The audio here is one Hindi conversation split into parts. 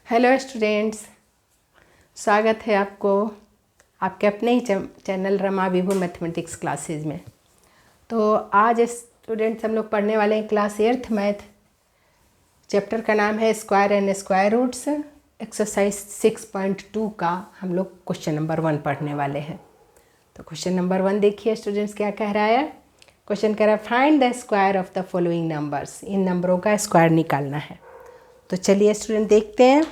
हेलो स्टूडेंट्स, स्वागत है आपको आपके अपने ही चैनल रमा विभू मैथमेटिक्स क्लासेज में। तो आज स्टूडेंट्स हम लोग पढ़ने वाले हैं क्लास 8th मैथ। चैप्टर का नाम है square and square roots. Exercise 6.2 का हम लोग क्वेश्चन नंबर 1 पढ़ने वाले हैं। तो क्वेश्चन नंबर 1 देखिए स्टूडेंट्स क्या कह रहा है। क्वेश्चन कह रहा है find the square of the following numbers. इन नंबरों का स्क्वायर निकालना है। तो चलिए स्टूडेंट देखते हैं।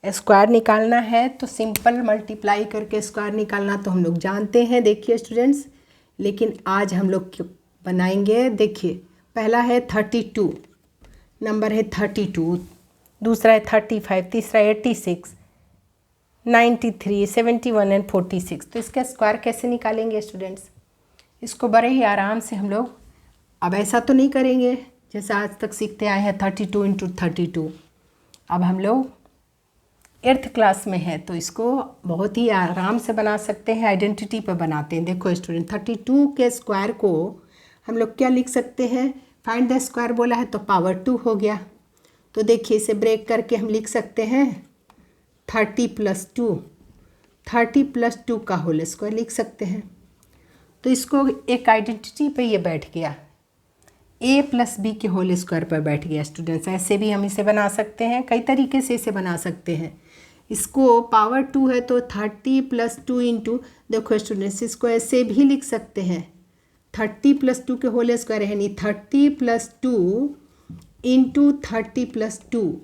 स्क्वायर निकालना है तो सिंपल मल्टीप्लाई करके स्क्वायर निकालना तो हम लोग जानते हैं। देखिए स्टूडेंट्स, लेकिन आज हम लोग बनाएंगे। देखिए पहला है 32, नंबर है 32, दूसरा है 35, तीसरा 86, 93, 71 एंड 46। तो इसका स्क्वायर कैसे निकालेंगे स्टूडेंट्स? इसको बड़े ही आराम से हम लोग, अब ऐसा तो नहीं करेंगे जैसे आज तक सीखते आए हैं 32 इंटू 32। अब हम लोग 8th क्लास में है तो इसको बहुत ही आराम से बना सकते हैं। आइडेंटिटी पे बनाते हैं। देखो स्टूडेंट, 32 के स्क्वायर को हम लोग क्या लिख सकते हैं? फाइंड द स्क्वायर बोला है तो पावर 2 हो गया। तो देखिए इसे ब्रेक करके हम लिख सकते हैं 30 + 2, 30 + 2 का होल स्क्वायर लिख सकते हैं। तो इसको एक आइडेंटिटी पे ये बैठ गया, a + b के होल स्क्वायर पर बैठ गया स्टूडेंट्स। ऐसे भी हम इसे बना सकते हैं, कई तरीके से इसे बना सकते हैं। इसको पावर 2 है तो 30 + 2 इंटू, देखो स्टूडेंट्स इसको ऐसे भी लिख सकते हैं 30 + 2 के होल स्क्वायर है, यानी 30 + 2 इंटू 30 + 2,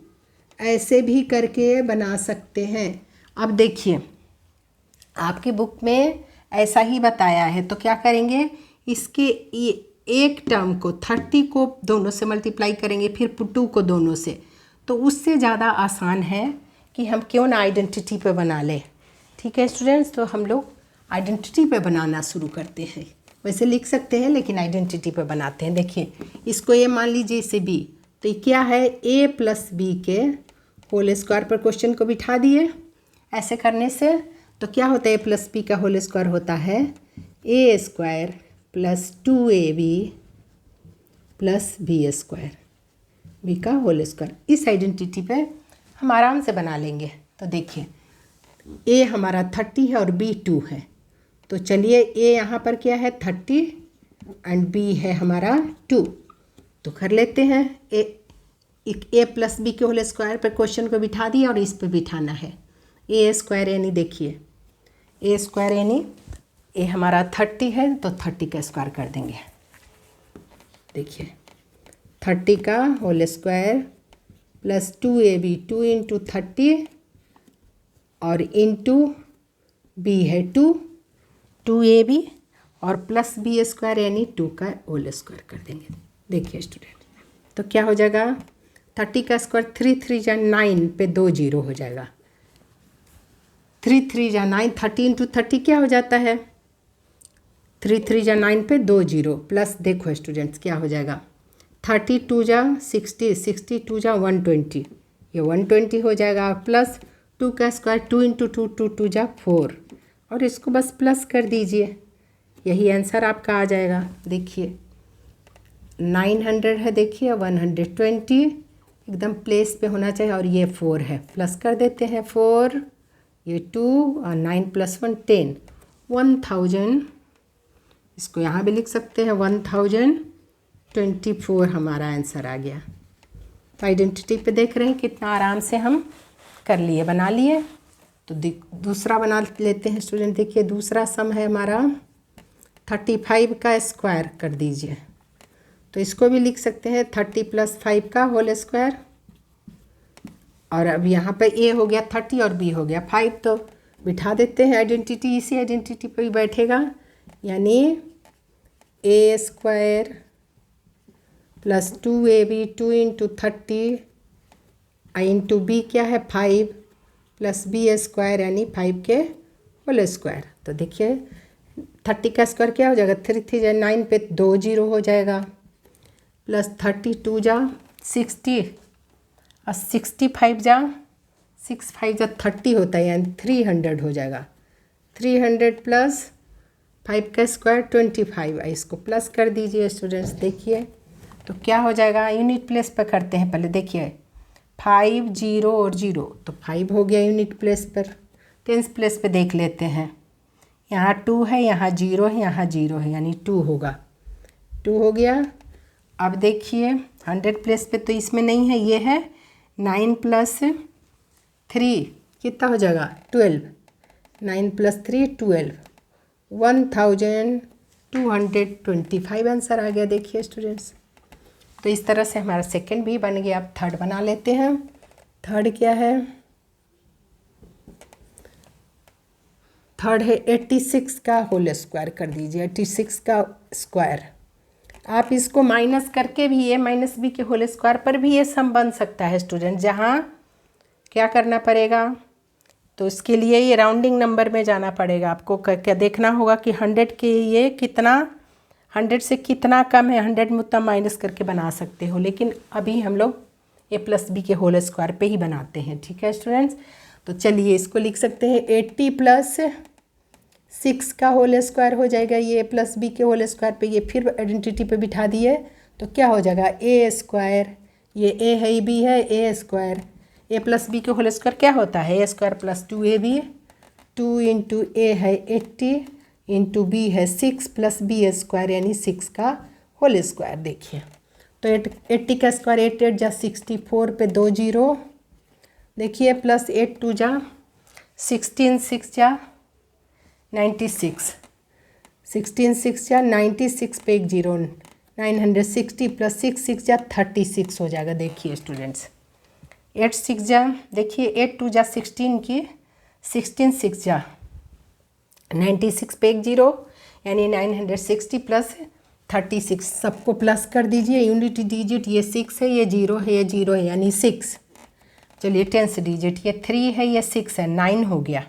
ऐसे भी करके बना सकते हैं। अब देखिए आपकी बुक में ऐसा ही बताया है तो क्या करेंगे, इसके एक टर्म को 30 को दोनों से मल्टीप्लाई करेंगे, फिर 2 को दोनों से, तो उससे ज़्यादा आसान है कि हम क्यों ना आइडेंटिटी पे बना लें। ठीक है स्टूडेंट्स, तो हम लोग आइडेंटिटी पे बनाना शुरू करते हैं। वैसे लिख सकते हैं लेकिन आइडेंटिटी पे बनाते हैं। देखिए इसको ये मान लीजिए इसे b, तो ये क्या है a + b के होल स्क्वायर पर क्वेश्चन को बिठा दिए। ऐसे करने से तो क्या होता है, a + b का होल स्क्वायर होता है a² + 2ab + b², b का होल स्क्वायर। इस आइडेंटिटी पे हम आराम से बना लेंगे। तो देखिए a हमारा 30 है और b 2 है, तो चलिए a यहाँ पर क्या है 30 एंड b है हमारा 2। तो कर लेते हैं a + b के होल स्क्वायर पर क्वेश्चन को बिठा दिया और इस पे बिठाना है a², यानी देखिए a² यानी a हमारा 30 है तो 30 का स्क्वायर कर देंगे। देखिए 30 का होल स्क्वायर + 2ab, 2 इंटू 30 और इंटू b है 2, 2ab और प्लस b² यानी 2 का होल स्क्वायर कर देंगे। देखिए स्टूडेंट, तो क्या हो जाएगा 30 का स्क्वायर 3 3 × 9 पे 2 0 हो जाएगा। 3 3 × 9, 30 इंटू 30 क्या हो जाता है 3 3 × 9 पे 2 0 प्लस, देखो स्टूडेंट्स क्या हो जाएगा 32 × 60, 62 × 120, ये 120 हो जाएगा, प्लस 2 का स्क्वायर 2 इंटू 2, 2 2 × 4, और इसको बस प्लस कर दीजिए, यही आंसर आपका आ जाएगा। देखिए 900 है, देखिए 120 एकदम प्लेस पे होना चाहिए, और ये 4 है, प्लस कर देते हैं 4, ये 2 और 9 + 1 10, 1000। इसको यहाँ भी लिख सकते हैं 1024 हमारा आंसर आ गया। तो आइडेंटिटी पे देख रहे हैं कितना आराम से हम कर लिए, बना लिए। तो दूसरा बना लेते हैं स्टूडेंट। देखिए दूसरा सम है हमारा 35 का स्क्वायर कर दीजिए। तो इसको भी लिख सकते हैं 30 + 5 का होल स्क्वायर, और अब यहाँ पे a हो गया 30 और b हो गया 5, तो बिठा देते हैं आइडेंटिटी, इसी आइडेंटिटी पे ही बैठेगा, यानी a² + 2ab, 2 into 30 into b क्या है 5 + b² यानी 5 के होल स्क्वायर। तो देखिए 30 का स्क्वायर क्या हो जाएगा 3 3 × 9 पे 2 0 हो जाएगा, प्लस 32 × 60 और 65 × 6 5 × 30 होता है, यानी 300 हो जाएगा। 300 + 5 का स्क्वायर 25, इसको प्लस कर दीजिए स्टूडेंट्स। देखिए तो क्या हो जाएगा, यूनिट प्लेस पर करते हैं पहले। देखिए 5 0 और 0, तो 5 हो गया यूनिट प्लेस पर। टेंस प्लेस पे देख लेते हैं, यहाँ 2 है, यहाँ 0 है, यहाँ 0 है, यानी 2 होगा। 2 हो गया। अब देखिए 100 प्लेस पे तो इसमें नहीं है, ये है 9 + 3 कितना हो जाएगा 12। 9 + 3 12, 1225 आंसर आ गया। देखिए स्टूडेंट्स, तो इस तरह से हमारा सेकंड भी बन गया। अब थर्ड बना लेते हैं। थर्ड क्या है? थर्ड है 86 का होल स्क्वायर कर दीजिए। 86 का स्क्वायर, आप इसको माइनस करके भी a - b के होल स्क्वायर पर भी ये सम बन सकता है स्टूडेंट। जहाँ क्या करना पड़ेगा, तो इसके लिए ये राउंडिंग नंबर में जाना पड़ेगा आपको। क्या देखना होगा कि 100 के ये कितना 100 से कितना कम है, 100 में उतना माइनस करके बना सकते हो, लेकिन अभी हम लोग a + b के होल स्क्वायर पे ही बनाते हैं। ठीक है स्टूडेंट्स, तो चलिए इसको लिख सकते हैं 80 + 6 का होल स्क्वायर हो जाएगा। ये a + b के होल स्क्वायर पे ये फिर आइडेंटिटी पे बिठा दिए तो क्या हो जाएगा a स्क्वायर, ये a है, b है, a स्क्वायर, a + b के होल स्क्वायर क्या होता है a स्क्वायर + 2ab, 2 × a है 80 × b है 6 + b स्क्वायर यानी 6 का होल स्क्वायर। देखिए तो 80 का स्क्वायर 8 8 जा 64 पे 2 0, देखिए +8 2 जा 16 6 जा 96, 16 6 जा 96 पे 1 0, 960 + 6 6 जा 36 हो जाएगा। देखिए स्टूडेंट्स 8 6 जा, देखिए 8 2 जा 16 की 16 6 जा 96 पे 1 0, यानी 960 + 36, सबको प्लस कर दीजिए। यूनिट डिजिट ये 6 है, ये 0 है, ये 0 है, यानी 6। चलिए टेंस डिजिट ये 3 है, ये 6 है, 9 हो गया,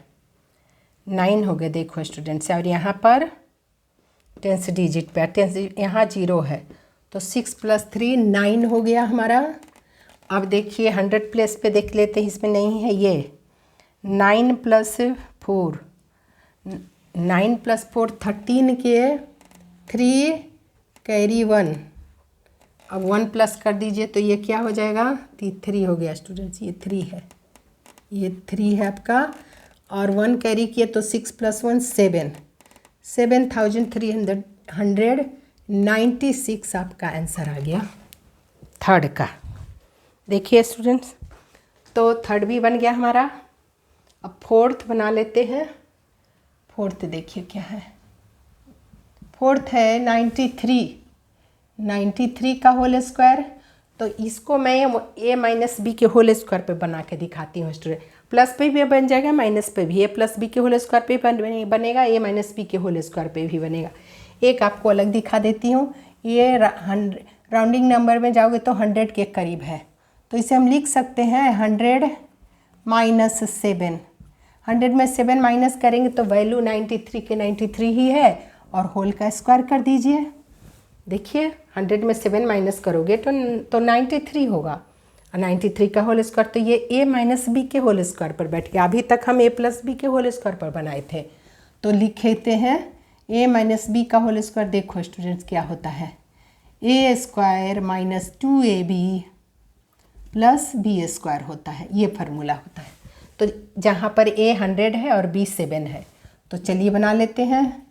9 हो गया। देखो स्टूडेंट्स, और यहाँ पर टेंस डिजिट पे टेंस यहाँ 0 है, तो 6 + 3 9 हो गया हमारा। अब देखिए 100 प्लेस पे देख लेते हैं, इसमें नहीं है ये 9 + 4, 9 + 4 13 के 3 कैरी 1, अब 1 प्लस कर दीजिए तो ये क्या हो जाएगा 3 हो गया स्टूडेंट्स। ये 3 है, ये 3 है आपका, और 1 कैरी किए तो 6 + 1 7, 7396 आपका आंसर आ गया थर्ड का। देखिए स्टूडेंट्स, तो थर्ड भी बन गया हमारा। अब फोर्थ बना लेते हैं। फोर्थ देखिए क्या है, फोर्थ है 93 का होल स्क्वायर। तो इसको मैं a - b के होल स्क्वायर पे बना के दिखाती हूँ स्टूडेंट। प्लस पे भी बन जाएगा, माइनस पे भी, a + b के होल स्क्वायर पे बनेगा, a - b के होल स्क्वायर पे भी बनेगा। एक आपको अलग दिखा देती हूँ, ये राउंडिंग नंबर में जाओगे तो 100 के करीब है, तो इसे हम लिख सकते हैं 100 - 7। 100 में 7 माइनस करेंगे तो वैल्यू 93 के 93 ही है, और होल का स्क्वायर कर दीजिए। देखिए 100 में 7 माइनस करोगे तो 93 होगा, और 93 का होल स्क्वायर, तो ये a - b के होल स्क्वायर पर बैठ गया। अभी तक हम a + b के होल स्क्वायर पर बनाए थे, तो लिखते हैं a - b का होल स्क्वायर। देखो स्टूडेंट्स क्या होता है, a square - 2ab + b square होता है, ये फार्मूला होता है। तो जहाँ पर a 100 है और b 7 है, तो चलिए बना लेते हैं।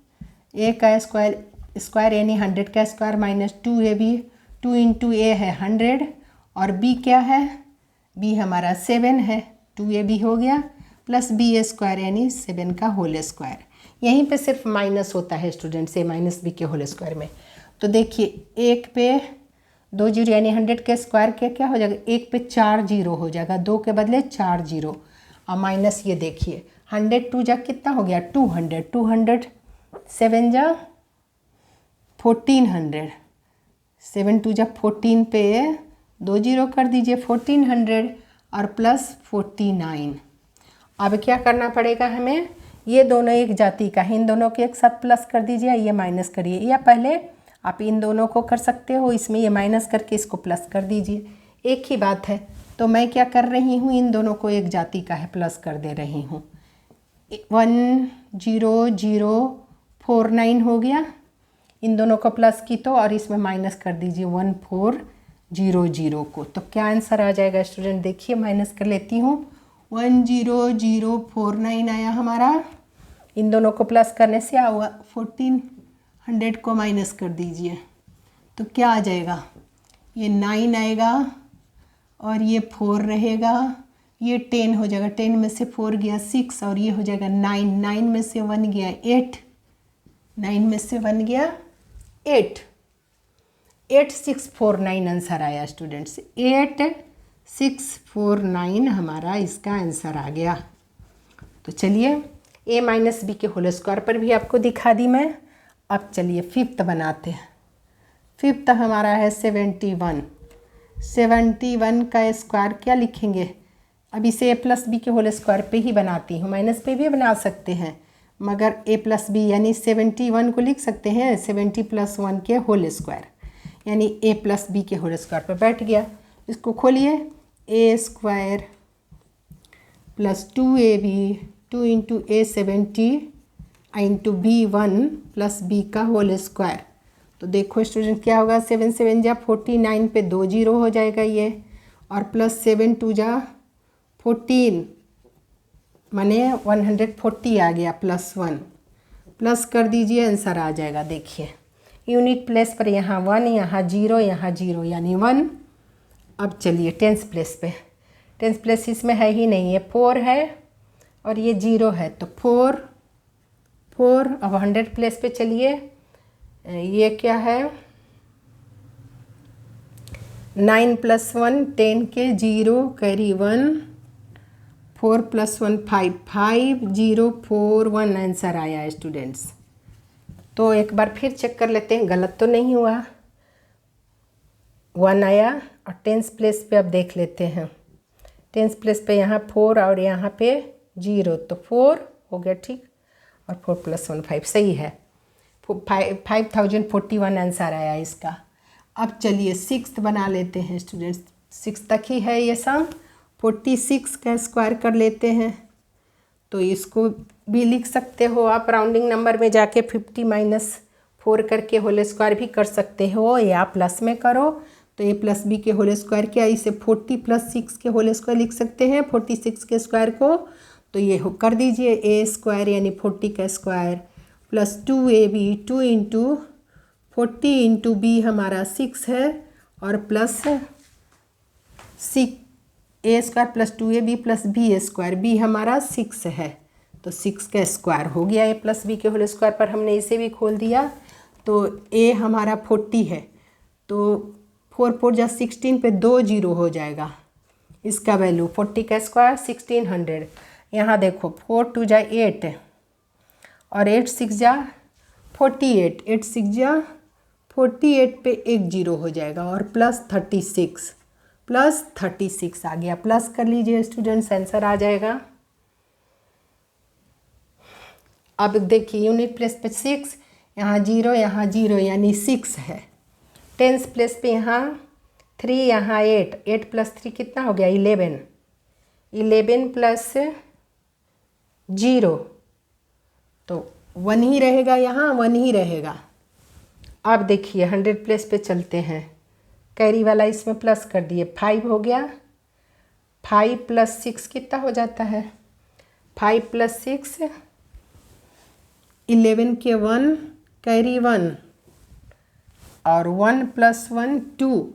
a का स्क्वायर यानी 100 का स्क्वायर - 2ab, 2 × a है 100, और b क्या है, b हमारा 7 है, 2ab हो गया, प्लस b स्क्वायर यानी 7 का होल स्क्वायर। यहीं पे सिर्फ माइनस होता है स्टूडेंट्स a - b के होल स्क्वायर में। तो देखिए 1 पे 2 0 यानी 100 के स्क्वायर के क्या हो जाएगा, 1 पे 4 0 हो जाएगा, 2 के बदले 4 0, और माइनस ये देखिए 100 2 जा कितना हो गया 200, 200 7 जा 1400, 7 2 जा 14 पे 2 0 कर दीजिए 1400, और प्लस 49। अब क्या करना पड़ेगा हमें, ये दोनों एक जाति का है, इन दोनों के एक साथ प्लस कर दीजिए, ये माइनस करिए, या पहले आप इन दोनों को कर सकते हो, इसमें ये माइनस करके इसको प्लस कर दीजिए, एक ही बात है। तो मैं क्या कर रही हूँ, इन दोनों को एक जाति का है प्लस कर दे रही हूँ। 1049 हो गया, इन दोनों को प्लस की तो, और इसमें माइनस कर दीजिए 1409। जीरो जीरो को। तो क्या आंसर आ जाएगा स्टूडेंट, देखिए माइनस कर लेती हूँ। 10049 आया हमारा। इन दोनों को प्लस करने से क्या हुआ, 1400 को माइनस कर दीजिए तो क्या आ जाएगा, ये 9 आएगा और ये 4 रहेगा, ये 10 हो जाएगा, 10 में से 4 गया 6 और ये हो जाएगा 9, 9 में से 1 गया 8, 9 में से 1 गया 8, 8649 आंसर आया स्टूडेंट्स। 8649 हमारा इसका आंसर आ गया। तो चलिए a माइनस बी के होल स्क्वायर पर भी आपको दिखा दी मैं। अब चलिए फिफ्थ बनाते हैं। फिफ्थ हमारा है 71। 71 का स्क्वायर क्या लिखेंगे, अब इसे a प्लस बी के होल स्क्वायर पे ही बनाती हूँ, माइनस पे भी बना सकते हैं मगर a प्लस बी यानी 71 को लिख सकते हैं 70 प्लस 1 के होल स्क्वायर, यानी a प्लस बी के होल स्क्वायर पर बैठ गया। इसको खोलिए, a square plus 2ab 2 into a 70 into b1 plus b का होल स्क्वायर। तो देखो स्टूडेंट क्या होगा, 7 7 जा 49 पे 2 जीरो हो जाएगा ये, और प्लस 7 2 जा 14 माने 140 आ गया प्लस 1, प्लस कर दीजिए आंसर आ जाएगा। देखिए यूनिट प्लेस पर यहाँ 1 यहाँ 0 यहाँ 0 यानी 1। अब चलिए टेंस प्लेस पे, टेंस प्लेस इसमें है ही नहीं है, 4 है और ये 0 है तो 4 4। अब 100 प्लेस पे चलिए, ये क्या है 9 प्लस 1 10 के 0 कैरी 1 4 प्लस 1 5 5 0 4 1 आंसर आया स्टूडेंट्स। तो एक बार फिर चेक कर लेते हैं गलत तो नहीं हुआ, 1 आया। और टेंस प्लेस पे अब देख लेते हैं, टेंस प्लेस पे यहाँ 4 और यहाँ पे 0 तो 4 हो गया ठीक, और 4 प्लस 1 5 सही है, 5041 आंसर आया इसका। अब चलिए सिक्स्थ बना लेते हैं स्टूडेंट्स, 6 तक ही है ये सम। 46 का स्क्वायर कर लेते हैं, तो इसको भी लिख सकते हो आप राउंडिंग नंबर में जाके 50 माइनस 4 करके होल स्क्वायर भी कर सकते हो, या प्लस में करो तो a प्लस बी के होल स्क्वायर क्या, इसे 40 प्लस 6 के होल स्क्वायर लिख सकते हैं 46 के स्क्वायर को। तो ये कर दीजिए a स्क्वायर यानी 40 का square plus 2ab 2 into 40 into B हमारा 6 है, और plus 6 a square plus 2ab plus B square, B हमारा 6 है तो 6 का स्क्वायर हो गया a प्लस बी के होल स्क्वायर पर, हमने इसे भी खोल दिया। तो a हमारा 40 है तो 4 4 जा 16 पे 2 जीरो हो जाएगा, इसका वैल्यू 40 का स्क्वायर 1600। यहाँ देखो 4 2 जा 8 और 8 6 जा 48, 8 6 जा 48 पे 1 जीरो हो जाएगा, और प्लस 36 आ गया, प्लस कर लीजिए स्टूडेंट्स आंसर आ जाएगा। अब देखिए यूनिट प्लेस पे 6 यहाँ 0 यहाँ 0 यानी 6 है। टेंस प्लेस पे यहाँ 3 यहाँ 8, 8 प्लस 3 कितना हो गया 11, 11 प्लस 0 तो 1 ही रहेगा, यहाँ 1 ही रहेगा। अब देखिए 100 प्लेस पे चलते हैं, कैरी वाला इसमें प्लस कर दिए 5 हो गया, 5 प्लस 6 कितना हो जाता है 5 प्लस 6 11 के 1 कैरी 1 और 1 प्लस 1 2,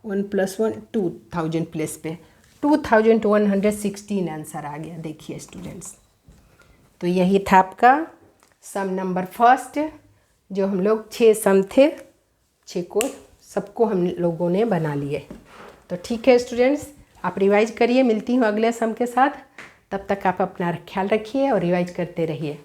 1 प्लस 1 2000 प्लेस पे 2116 आंसर आ गया। देखिए स्टूडेंट्स, तो यही था आपका सम नंबर फर्स्ट, जो हम लोग 6 सम थे, 6 को सबको हम लोगों ने बना लिए। तो ठीक है स्टूडेंट्स, आप रिवाइज करिए, मिलती हूँ अगले सम के साथ, तब तक आप अपना ख्याल रखिए और रिवाइज करते रहिए।